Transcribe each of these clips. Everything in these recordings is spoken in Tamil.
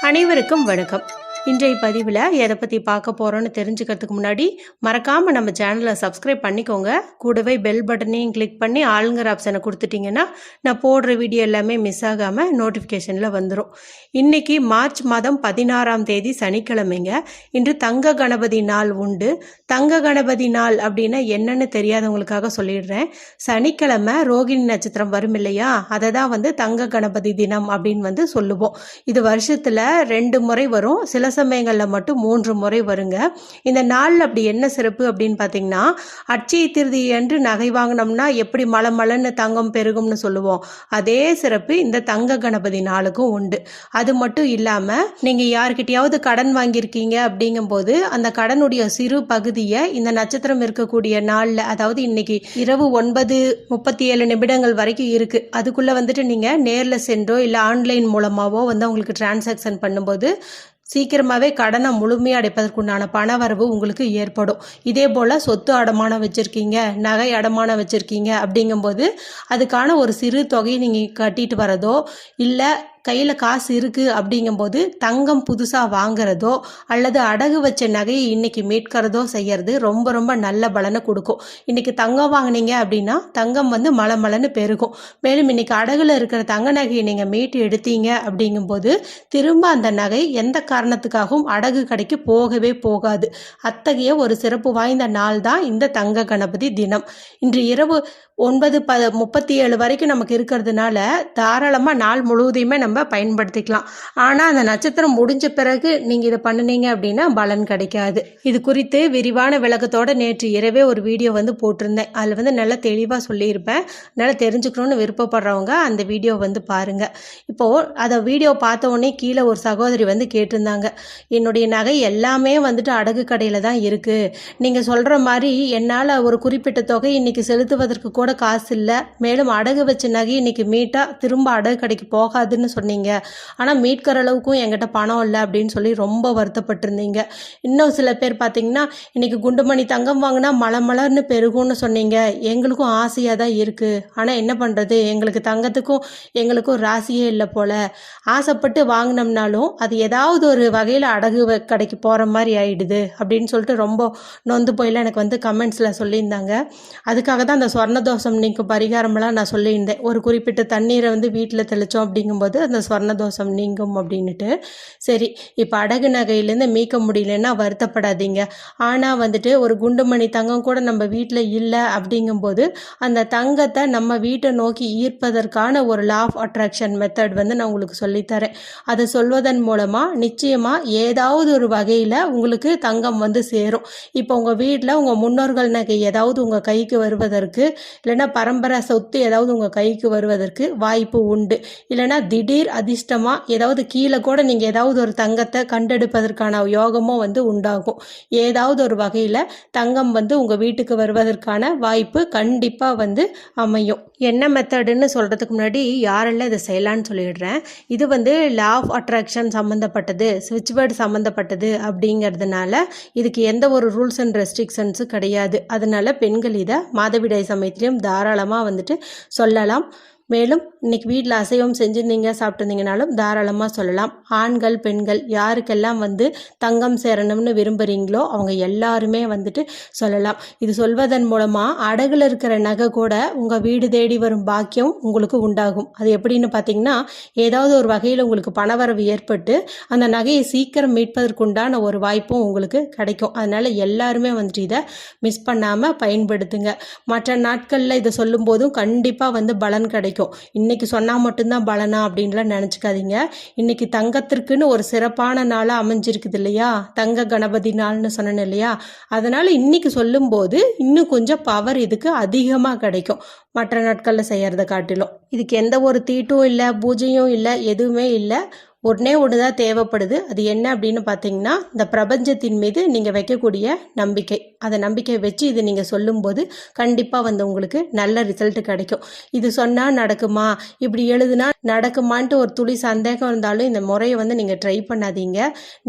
அனைவருக்கும் வணக்கம். இன்றைய பதிவில் எதை பற்றி பார்க்க போகிறோன்னு தெரிஞ்சுக்கிறதுக்கு முன்னாடி மறக்காமல் நம்ம சேனலை சப்ஸ்கிரைப் பண்ணிக்கோங்க. கூடவே பெல் பட்டனையும் கிளிக் பண்ணி ஆளுங்கிற ஆப்ஷனை கொடுத்துட்டிங்கன்னா நான் போடுற வீடியோ எல்லாமே மிஸ் ஆகாமல் நோட்டிஃபிகேஷனில் வந்துடும். இன்றைக்கி மார்ச் மாதம் 16ஆம் தேதி சனிக்கிழமைங்க. இன்று தங்க கணபதி நாள் உண்டு. தங்க கணபதி நாள் அப்படின்னா என்னன்னு தெரியாதவங்களுக்காக சொல்லிடுறேன். சனிக்கிழமை ரோகிணி நட்சத்திரம் வரும் இல்லையா, அதை தான் தங்க கணபதி தினம் அப்படின்னு சொல்லுவோம். இது வருஷத்தில் 2 முறை வரும், சில சமயங்களில் மட்டும் 3 முறை வருங்க. இந்த நாளில் அப்படி என்ன சிறப்பு அப்படின்னு பார்த்தீங்கன்னா, அட்சய திருதியை அன்று நகை வாங்கினோம்னா எப்படி மலன்னு தங்கம் பெருகும்னு சொல்லுவோம், அதே சிறப்பு இந்த தங்க கணபதி நாளுக்கும் உண்டு. அது மட்டும் இல்லாமல் நீங்கள் யார்கிட்டையாவது கடன் வாங்கியிருக்கீங்க அப்படிங்கும்போது அந்த கடனுடைய சிறு பகுதியை இந்த நட்சத்திரம் இருக்கக்கூடிய நாளில், அதாவது இன்னைக்கு இரவு 9:37 நிமிடங்கள் வரைக்கும் இருக்குது, அதுக்குள்ளே நீங்கள் நேரில் சென்றோ இல்லை ஆன்லைன் மூலமாகவோ உங்களுக்கு டிரான்சாக்ஷன் பண்ணும்போது சீக்கிரமாகவே கடனை முழுமையாக அடைப்பதற்குண்டான பண வரவு உங்களுக்கு ஏற்படும். இதே போல் சொத்து அடமானம் வச்சுருக்கீங்க, நகை அடமானம் வச்சுருக்கீங்க அப்படிங்கும்போது அதுக்கான ஒரு சிறு தொகையை நீங்கள் கட்டிட்டு வரதோ, இல்லை கையில் காசு இருக்குது அப்படிங்கும்போது தங்கம் புதுசாக வாங்குறதோ அல்லது அடகு வச்ச நகையை இன்றைக்கி மீட்கிறதோ செய்கிறது ரொம்ப ரொம்ப நல்ல பலனை கொடுக்கும். இன்றைக்கி தங்கம் வாங்கினீங்க அப்படின்னா தங்கம் மலன்னு பெருகும். மேலும் இன்றைக்கி அடகுல இருக்கிற தங்க நகையை நீங்கள் மீட்டு எடுத்தீங்க அப்படிங்கும்போது திரும்ப அந்த நகை எந்த காரணத்துக்காகவும் அடகு கடைக்கு போகவே போகாது. அத்தகைய ஒரு சிறப்பு வாய்ந்த நாள் தான் இந்த தங்க கணபதி தினம். இன்று இரவு 9:37 வரைக்கும் நமக்கு இருக்கிறதுனால தாராளமாக நாள் முழுவதையுமே நம்ம பயன்படுத்திக்கலாம். ஆனால் அந்த நட்சத்திரம் முடிஞ்ச பிறகு நீங்கள் இதை பண்ணினீங்க அப்படின்னா பலன் கிடைக்காது. இது குறித்து விரிவான விளக்கத்தோடு நேற்று இரவே ஒரு வீடியோ போட்டிருந்தேன். அதில் நல்லா தெளிவாக சொல்லியிருப்பேன். நல்லா தெரிஞ்சுக்கணும்னு விருப்பப்படுறவங்க அந்த வீடியோ பாருங்கள். இப்போது அதை வீடியோ பார்த்த உடனே கீழே ஒரு சகோதரி கேட்டிருந்தாங்க, என்னுடைய நகை எல்லாமே அடகு கடையில் தான் இருக்குது, நீங்கள் சொல்கிற மாதிரி என்னால் ஒரு குறிப்பிட்ட தொகை இன்றைக்கி செலுத்துவதற்கு கூட காசு இல்லை, மேலும் அடகு வச்ச நகை இன்னைக்கு மீட்டா திரும்ப அடகு கடைக்கு போகாதுன்னு சொன்னீங்க, ஆனால் மீட்கிற அளவுக்கும் என்கிட்ட பணம் இல்லை அப்படின்னு சொல்லி ரொம்ப வருத்தப்பட்டிருந்தீங்க. இன்னும் சில பேர் பார்த்தீங்கன்னா, இன்னைக்கு குண்டுமணி தங்கம் வாங்கினா மலர்னு பெருகும்னு சொன்னீங்க, எங்களுக்கும் ஆசையாக தான் இருக்குது, ஆனால் என்ன பண்ணுறது, எங்களுக்கு தங்கத்துக்கும் எங்களுக்கும் ராசியே இல்லை போல, ஆசைப்பட்டு வாங்கினோம்னாலும் அது ஏதாவது ஒரு வகையில் அடகு கடைக்கு போகிற மாதிரி ஆயிடுது அப்படின்னு சொல்லிட்டு ரொம்ப நொந்து போயில எனக்கு கமெண்ட்ஸில் சொல்லியிருந்தாங்க. அதுக்காக தான் அந்த சொர்ண தோஷம் நீக்கும் பரிகாரமெல்லாம் நான் சொல்லியிருந்தேன். ஒரு குறிப்பிட்ட தண்ணீரை வீட்டில் தெளித்தோம் அப்படிங்கும்போது அந்த சொர்ண தோஷம் நீங்கும் அப்படின்ட்டு. சரி, இப்போ அடகு நகையிலேருந்து மீட்க முடியலன்னா வருத்தப்படாதீங்க. ஆனால் ஒரு குண்டுமணி தங்கம் கூட நம்ம வீட்டில் இல்லை அப்படிங்கும்போது அந்த தங்கத்தை நம்ம வீட்டை நோக்கி ஈர்ப்பதற்கான ஒரு லா ஆஃப் அட்ராக்ஷன் மெத்தட் நான் உங்களுக்கு சொல்லித்தரேன். அதை சொல்வதன் மூலமாக நிச்சயமாக ஏதாவது ஒரு வகையில் உங்களுக்கு தங்கம் சேரும். இப்போ உங்கள் வீட்டில் உங்கள் முன்னோர்கள் நகை ஏதாவது உங்கள் கைக்கு வருவதற்கு, இல்லைனா பரம்பரை சொத்து ஏதாவது உங்கள் கைக்கு வருவதற்கு வாய்ப்பு உண்டு. இல்லைனா திடீர் அதிர்ஷ்டமாக ஏதாவது கீழே கூட நீங்கள் ஏதாவது ஒரு தங்கத்தை கண்டெடுப்பதற்கான யோகமும் உண்டாகும். ஏதாவது ஒரு வகையில் தங்கம் உங்கள் வீட்டுக்கு வருவதற்கான வாய்ப்பு கண்டிப்பாக அமையும். என்ன மெத்தடுன்னு சொல்கிறதுக்கு முன்னாடி யாரெல்லாம் இதை செய்யலான்னு சொல்லிடுறேன். இது லா ஆஃப் அட்ராக்ஷன் சம்மந்தப்பட்டது, ஸ்விட்ச் வேர்டு சம்மந்தப்பட்டது அப்படிங்கிறதுனால இதுக்கு எந்த ஒரு ரூல்ஸ் அண்ட் ரெஸ்ட்ரிக்ஷன்ஸும் கிடையாது. அதனால பெண்கள் இதை மாதவிடாய் சமயத்திலையும் தாராளமாக சொல்லலாம். மேலும் இன்னைக்கு வீட்டில் அசைவம் செஞ்சுருந்தீங்க, சாப்பிட்டுருந்தீங்கனாலும் தாராளமாக சொல்லலாம். ஆண்கள் பெண்கள் யாருக்கெல்லாம் தங்கம் சேரணும்னு விரும்புகிறீங்களோ அவங்க எல்லாருமே சொல்லலாம். இது சொல்வதன் மூலமாக அடகுல இருக்கிற நகை கூட உங்கள் வீடு தேடி வரும் பாக்கியம் உங்களுக்கு உண்டாகும். அது எப்படின்னு பார்த்தீங்கன்னா, ஏதாவது ஒரு வகையில் உங்களுக்கு பணவரவு ஏற்பட்டு அந்த நகையை சீக்கிரம் மீட்பதற்குண்டான ஒரு வாய்ப்பும் உங்களுக்கு கிடைக்கும். அதனால் எல்லாருமே இதை மிஸ் பண்ணாமல் பயன்படுத்துங்க. மற்ற நாட்களில் இதை சொல்லும் போதும் கண்டிப்பாக பலன் கிடைக்கும். இன்னைக்கு சொன்னால் மட்டும்தான் பலனா அப்படின்லாம் நினச்சிக்காதீங்க. இன்னைக்கு தங்கத்திற்குன்னு ஒரு சிறப்பான நாளாக அமைஞ்சிருக்குது இல்லையா, தங்க கணபதி நாள்னு சொன்னேன் இல்லையா, அதனால் இன்னைக்கு சொல்லும்போது இன்னும் கொஞ்சம் பவர் இதுக்கு அதிகமாக கிடைக்கும் மற்ற நாட்களில் செய்கிறத காட்டிலும். இதுக்கு எந்த ஒரு தீட்டும் இல்லை, பூஜையும் இல்லை, எதுவுமே இல்லை. ஒன்றே ஒன்று தான் தேவைப்படுது. அது என்ன அப்படின்னு பார்த்தீங்கன்னா, இந்த பிரபஞ்சத்தின் மீது நீங்கள் வைக்கக்கூடிய நம்பிக்கை. அதை நம்பிக்கையை வச்சு இது நீங்கள் சொல்லும்போது கண்டிப்பாக உங்களுக்கு நல்ல ரிசல்ட் கிடைக்கும். இது சொன்னால் நடக்குமா, இப்படி எழுதுனா நடக்குமான்ட்டு ஒரு துளி சந்தேகம் இருந்தாலும் இந்த முறையை நீங்கள் ட்ரை பண்ணாதீங்க.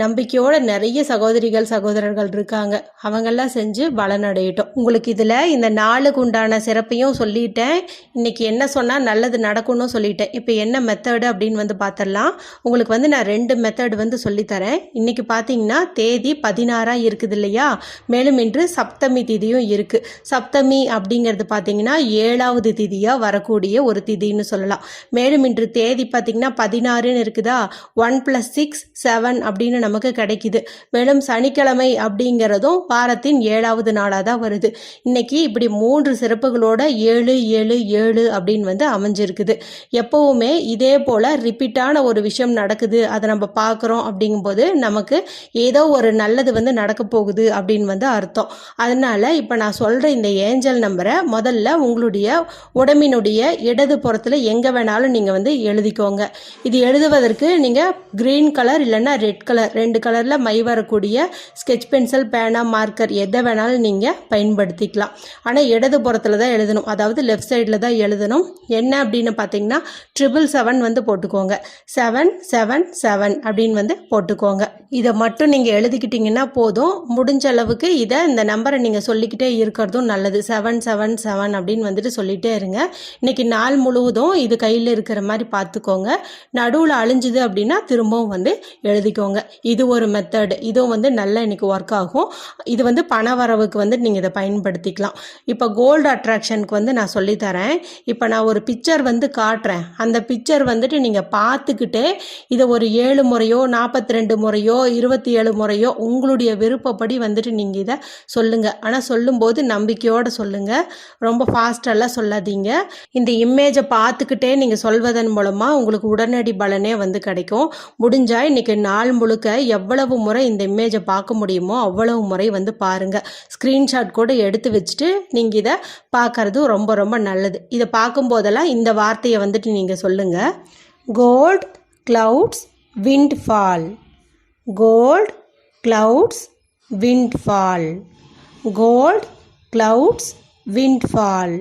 நம்பிக்கையோட நிறைய சகோதரிகள் சகோதரர்கள் இருக்காங்க, அவங்கெல்லாம் செஞ்சு பலனடையட்டும். உங்களுக்கு இதில் இந்த நாளுக்கு உண்டான சிறப்பையும் சொல்லிட்டேன், இன்னைக்கு என்ன சொன்னால் நல்லது நடக்கும்னு சொல்லிட்டேன். இப்போ என்ன மெத்தடு அப்படின்னு பார்த்துடலாம். உங்களுக்கு உங்களுக்கு வந்து நான் 2 மெத்தட் வந்து சொல்லித்தரேன். இன்றைக்கி பார்த்தீங்கன்னா தேதி 16 இருக்குது இல்லையா, மேலும் இன்று சப்தமி திதியும் இருக்குது. சப்தமி அப்படிங்கிறது பார்த்தீங்கன்னா 7வது திதியாக வரக்கூடிய ஒரு திதின்னு சொல்லலாம். மேலும் இன்று தேதி பார்த்தீங்கன்னா 16ன்னு இருக்குதா, 1 + 6 7 அப்படின்னு நமக்கு கிடைக்குது. மேலும் சனிக்கிழமை அப்படிங்கிறதும் வாரத்தின் 7வது நாளாக தான் வருது. இன்னைக்கு இப்படி 3 சிறப்புகளோட 7 7 7 அப்படின்னு வந்து அமைஞ்சிருக்குது. எப்போவுமே இதே போல் ரிப்பீட்டான ஒரு விஷயம் நடக்குது, அதை நம்ம பார்க்குறோம் அப்படிங்கும்போது நமக்கு ஏதோ ஒரு நல்லது வந்து நடக்க போகுது அப்படின்னு வந்து அர்த்தம். அதனால் இப்போ நான் சொல்கிற இந்த ஏஞ்சல் நம்பரை முதல்ல உங்களுடைய உடம்பினுடைய இடது புறத்தில் எங்கே வேணாலும் நீங்கள் வந்து எழுதிக்கோங்க. இது எழுதுவதற்கு நீங்கள் க்ரீன் கலர் இல்லைன்னா ரெட் கலர் 2 கலரில் மை வரக்கூடிய ஸ்கெட்ச் பென்சில், பேனா, மார்க்கர் எதை வேணாலும் நீங்கள் பயன்படுத்திக்கலாம். ஆனால் இடது புறத்தில் தான் எழுதணும், அதாவது லெஃப்ட் சைடில் தான் எழுதணும். என்ன அப்படின்னு பார்த்தீங்கன்னா 777 வந்து போட்டுக்கோங்க. 777 அப்படின்னு வந்து போட்டுக்கோங்க. இதை மட்டும் நீங்கள் எழுதிக்கிட்டிங்கன்னா போதும். முடிஞ்ச அளவுக்கு இந்த நம்பரை நீங்கள் சொல்லிக்கிட்டே இருக்கிறதும் நல்லது. 777 அப்படின்னு வந்துட்டு சொல்லிகிட்டே இருங்க. இன்றைக்கி நாள் முழுவதும் இது கையில் இருக்கிற மாதிரி பார்த்துக்கோங்க. நடுவில் அழிஞ்சுது அப்படின்னா திரும்பவும் வந்து எழுதிக்கோங்க. இது ஒரு மெத்தடு, இதுவும் வந்து நல்லா இன்றைக்கி ஒர்க் ஆகும். இது வந்து பண வரவுக்கு வந்து நீங்கள் இதை பயன்படுத்திக்கலாம். இப்போ கோல்டு அட்ராக்ஷனுக்கு வந்து நான் சொல்லித்தரேன். இப்போ நான் ஒரு பிக்சர் வந்து காட்டுறேன். அந்த பிக்சர் வந்துட்டு நீங்கள் பார்த்துக்கிட்டே இதை ஒரு 7 முறையோ 42 முறையோ 27 முறையோ உங்களுடைய விருப்பப்படி வந்துட்டு நீங்கள் இதை சொல்லுங்கள். ஆனால் சொல்லும்போது நம்பிக்கையோடு சொல்லுங்கள், ரொம்ப ஃபாஸ்டெல்லாம் சொல்லாதீங்க. இந்த இமேஜை பார்த்துக்கிட்டே நீங்கள் சொல்வதன் மூலமாக உங்களுக்கு உடனடி பலனே வந்து கிடைக்கும். முடிஞ்சால் இன்றைக்கி நாள் முழுக்க எவ்வளவு முறை இந்த இமேஜை பார்க்க முடியுமோ அவ்வளவு முறை வந்து பாருங்கள். ஸ்க்ரீன்ஷாட் கூட எடுத்து வச்சுட்டு நீங்கள் இதை பார்க்குறது ரொம்ப ரொம்ப நல்லது. இதை பார்க்கும்போதெல்லாம் இந்த வார்த்தையை வந்துட்டு நீங்கள் சொல்லுங்கள். Gold clouds windfall, gold clouds windfall, gold clouds windfall.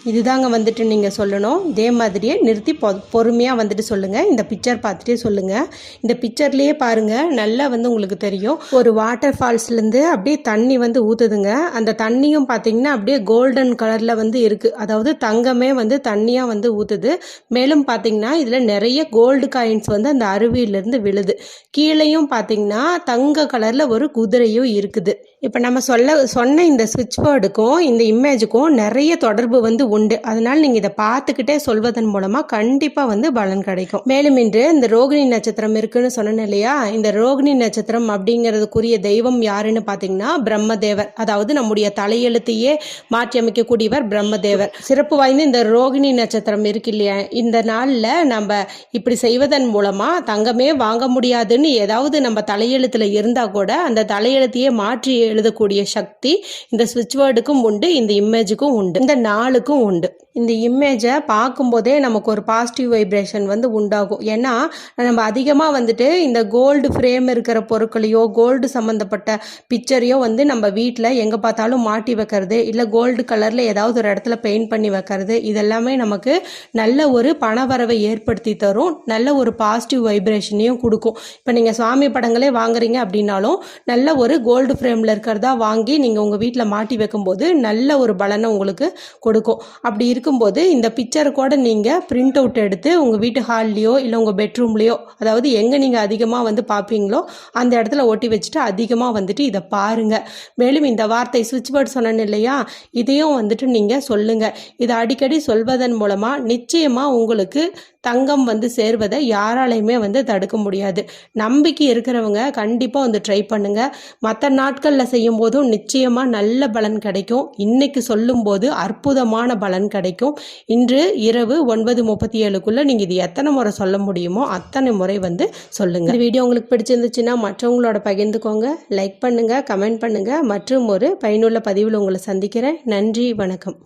இதுதாங்க வந்துட்டு நீங்கள் சொல்லணும். இதே மாதிரியே நிறுத்தி பொறுமையாக வந்துட்டு சொல்லுங்கள். இந்த பிக்சர் பார்த்துட்டே சொல்லுங்கள். இந்த பிக்சர்லேயே பாருங்கள், நல்லா வந்து உங்களுக்கு தெரியும், ஒரு வாட்டர் ஃபால்ஸ்லேருந்து அப்படியே தண்ணி வந்து ஊற்றுதுங்க. அந்த தண்ணியும் பார்த்தீங்கன்னா அப்படியே கோல்டன் கலரில் வந்து இருக்குது, அதாவது தங்கமே வந்து தண்ணியாக வந்து ஊற்றுது. மேலும் பார்த்தீங்கன்னா இதில் நிறைய கோல்டு காயின்ஸ் வந்து அந்த அருவியிலேருந்து விழுது. கீழேயும் பார்த்தீங்கன்னா தங்க கலரில் ஒரு குதிரையும் இருக்குது. இப்போ நம்ம சொன்ன இந்த ஸ்விட்ச் வேர்டுக்கும் இந்த இமேஜுக்கும் நிறைய தொடர்பு வந்து உண்டு. அதனால் நீங்கள் இதை பார்த்துக்கிட்டே சொல்வதன் மூலமாக கண்டிப்பாக வந்து பலன் கிடைக்கும். மேலும் இன்று இந்த ரோகிணி நட்சத்திரம் இருக்குன்னு சொன்னேன் இல்லையா, இந்த ரோகிணி நட்சத்திரம் அப்படிங்கிறதுக்குரிய தெய்வம் யாருன்னு பார்த்தீங்கன்னா பிரம்மதேவர். அதாவது நம்முடைய தலையெழுத்தையே மாற்றி அமைக்கக்கூடியவர் பிரம்மதேவர். சிறப்பு வாய்ந்த இந்த ரோகிணி நட்சத்திரம் இருக்கு இல்லையா, இந்த நாளில் நம்ம இப்படி செய்வதன் மூலமாக தங்கமே வாங்க முடியாதுன்னு ஏதாவது நம்ம தலையெழுத்தில் இருந்தால் கூட அந்த தலையெழுத்தையே மாற்றி எழுதக்கூடிய சக்தி இந்த ஸ்விட்ச் வேர்டுக்கும் உண்டு, இந்த இமேஜுக்கும் உண்டு, இந்த நாளுக்கும் உண்டு. இந்த இமேஜை பார்க்கும்போதே நமக்கு ஒரு பாசிட்டிவ் வைப்ரேஷன் வந்து உண்டாகும். ஏன்னா நம்ம அதிகமாக வந்துட்டு இந்த கோல்டு ஃப்ரேம் இருக்கிற பொருட்களையோ கோல்டு சம்மந்தப்பட்ட பிக்சரையோ வந்து நம்ம வீட்டில் எங்கே பார்த்தாலும் மாட்டி வைக்கிறது, இல்லை கோல்டு கலரில் ஏதாவது ஒரு இடத்துல பெயிண்ட் பண்ணி வைக்கிறது, இதெல்லாமே நமக்கு நல்ல ஒரு பணவரவை ஏற்படுத்தி தரும், நல்ல ஒரு பாசிட்டிவ் வைப்ரேஷனையும் கொடுக்கும். இப்போ நீங்கள் சுவாமி படங்களே வாங்குறீங்க அப்படின்னாலும் நல்ல ஒரு கோல்டு ஃப்ரேமில் இருக்கிறதா வாங்கி நீங்கள் உங்கள் வீட்டில் மாட்டி வைக்கும்போது நல்ல ஒரு பலனை உங்களுக்கு கொடுக்கும். அப்படி இருக்கும்போது இந்த பிக்சர் கூட நீங்கள் பிரிண்ட் அவுட் எடுத்து உங்கள் வீட்டு ஹால்லையோ இல்லை உங்கள் பெட்ரூம்லேயோ, அதாவது எங்கே நீங்கள் அதிகமாக வந்து பார்ப்பீங்களோ அந்த இடத்துல ஒட்டி வச்சுட்டு அதிகமாக வந்துட்டு இதை பாருங்கள். மேலும் இந்த வார்த்தை ஸ்விட்ச் வேர்ட் சொன்னேன் இல்லையா, இதையும் வந்துட்டு நீங்கள் சொல்லுங்கள். இதை அடிக்கடி சொல்வதன் மூலமாக நிச்சயமாக உங்களுக்கு தங்கம் வந்து சேர்வதை யாராலையுமே வந்து தடுக்க முடியாது. நம்பிக்கை இருக்கிறவங்க கண்டிப்பாக வந்து ட்ரை பண்ணுங்கள். மற்ற நாட்களில் செய்யும் போதும் நிச்சயமாக நல்ல பலன் கிடைக்கும். இன்னைக்கு சொல்லும்போது அற்புதமான பலன் கிடைக்கும். இன்று இரவு 9:37க்குள்ளே நீங்கள் இது எத்தனை முறை சொல்ல முடியுமோ அத்தனை முறை வந்து சொல்லுங்கள். இந்த வீடியோ உங்களுக்கு பிடிச்சிருந்துச்சுன்னா மற்றவங்களோட பகிர்ந்துக்கோங்க, லைக் பண்ணுங்கள், கமெண்ட் பண்ணுங்கள். மற்றும் ஒரு பயனுள்ள பதிவில் உங்களை சந்திக்கிறேன். நன்றி, வணக்கம்.